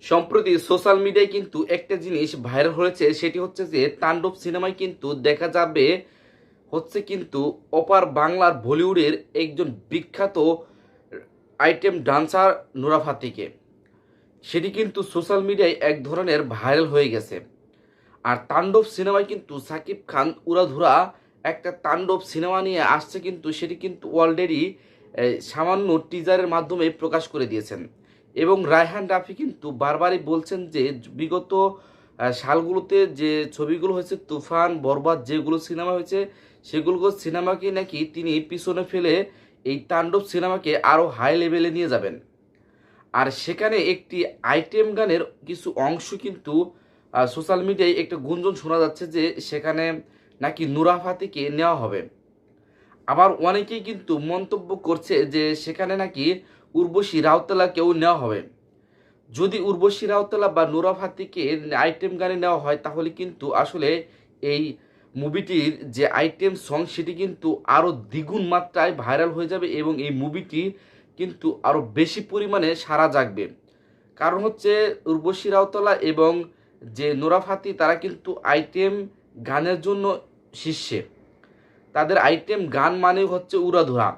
সম্প্রতি সোশ্যাল মিডিয়ায় কিন্তু একটা জিনিস ভাইরাল হয়েছে, সেটি হচ্ছে যে তাণ্ডব সিনেমায় কিন্তু দেখা যাবে হচ্ছে কিন্তু অপার বাংলার বলিউডের একজন বিখ্যাত আইটেম ডান্সার নুরা ফাতিকে। সেটি কিন্তু সোশ্যাল মিডিয়ায় এক ধরনের ভাইরাল হয়ে গেছে। আর তাণ্ডব সিনেমায় কিন্তু সাকিব খান উড়াধুরা একটা তাণ্ডব সিনেমা নিয়ে আসছে, কিন্তু সেটি কিন্তু অলরেডি সামান্য টিজারের মাধ্যমে প্রকাশ করে দিয়েছেন। এবং রায়হান রাফি কিন্তু বারবারই বলছেন যে বিগত সালগুলোতে যে ছবিগুলো হয়েছে, তুফান, বরবাদ, যেগুলো সিনেমা হয়েছে সেগুলো সিনেমাকে নাকি তিনি পিছনে ফেলে এই তাণ্ডব সিনেমাকে আরও হাই লেভেলে নিয়ে যাবেন। আর সেখানে একটি আইটেম গানের কিছু অংশ কিন্তু সোশ্যাল মিডিয়ায় একটা গুঞ্জন শোনা যাচ্ছে যে সেখানে নাকি নুরা ফাতিকে নেওয়া হবে। আবার অনেকেই কিন্তু মন্তব্য করছে যে সেখানে নাকি উর্বশী রাউতেলাকেও নেওয়া হবে। যদি উর্বশী রাউতেলা বা নুরা ফাতিকে আইটেম গানে নেওয়া হয়, তাহলে কিন্তু আসলে এই মুভিটির যে আইটেম সং সেটি কিন্তু আরও দ্বিগুণ মাত্রায় ভাইরাল হয়ে যাবে এবং এই মুভিটি কিন্তু আরও বেশি পরিমাণে সাড়া জাগবে। কারণ হচ্ছে উর্বশী রাউতলা এবং যে নোরা ফাতি তারা কিন্তু আইটেম গানের জন্য শীর্ষে। তাদের আইটেম গান মানে হচ্ছে উড়াধুরা।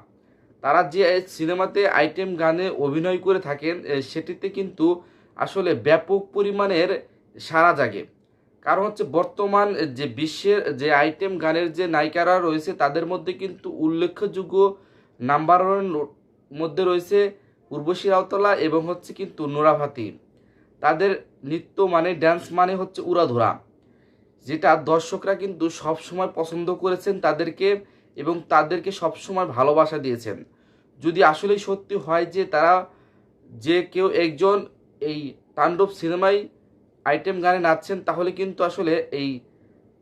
তারা যে সিনেমাতে আইটেম গানে অভিনয় করে থাকেন সেটিতে কিন্তু আসলে ব্যাপক পরিমাণের সাড়া জাগে। কারণ হচ্ছে বর্তমান যে বিশ্বের যে আইটেম গানের যে নায়িকারা রয়েছে তাদের মধ্যে কিন্তু উল্লেখযোগ্য নাম্বার ওয়ান মধ্যে রয়েছে উর্বশী রাউতলা এবং হচ্ছে কিন্তু নোরা ফাতি। তাদের নৃত্য মানে ড্যান্স মানে হচ্ছে উড়াধুরা, যেটা দর্শকরা কিন্তু সব সময় পছন্দ করেছেন তাদেরকে এবং তাদেরকে সব সময় ভালোবাসা দিয়েছেন। যদি আসলেই সত্যি হয় যে তারা যে কেউ একজন এই তাণ্ডব সিনেমায় আইটেম গানে নাচছেন, তাহলে কিন্তু আসলে এই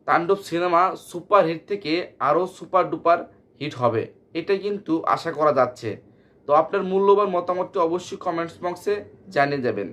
তাণ্ডব সিনেমা সুপার হিট থেকে আরও সুপার ডুপার হিট হবে, এটাই কিন্তু আশা করা যাচ্ছে। তো আপনার মূল্যবান মতামতটি অবশ্যই কমেন্টস বক্সে জানিয়ে যাবেন।